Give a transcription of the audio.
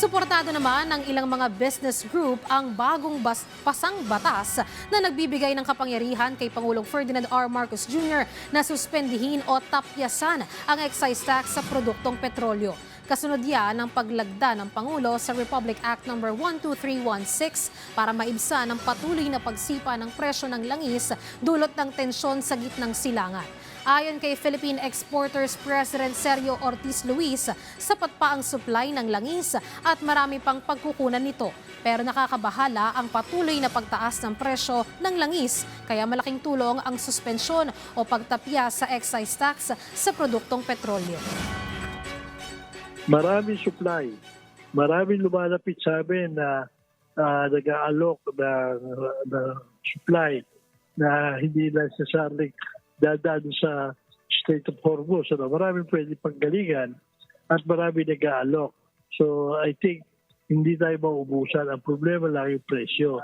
Suportado naman ng ilang mga business group ang bagong pasang batas na nagbibigay ng kapangyarihan kay Pangulong Ferdinand R. Marcos Jr. na suspendihin o tapyasan ang excise tax sa produktong petrolyo. Kasunod yan ng paglagda ng Pangulo sa Republic Act No. 12316 para maibsa ng patuloy na pagsipa ng presyo ng langis dulot ng tensyon sa gitnang silangan. Ayon kay Philippine Exporters President Sergio Ortiz Luis, sapat pa ang supply ng langis at marami pang pagkukunan nito. Pero nakakabahala ang patuloy na pagtaas ng presyo ng langis, kaya malaking tulong ang suspensyon o pagtapya sa excise tax sa produktong petrolyo. Maraming supply. Maraming lumalapit sa amin na nag-aalok ng supply na hindi necessarily dadaan sa Strait of Hormuz. Maraming pwede panggalingan at maraming nag-aalok. So I think hindi tayo maubusan. Ang problema lang yung presyo.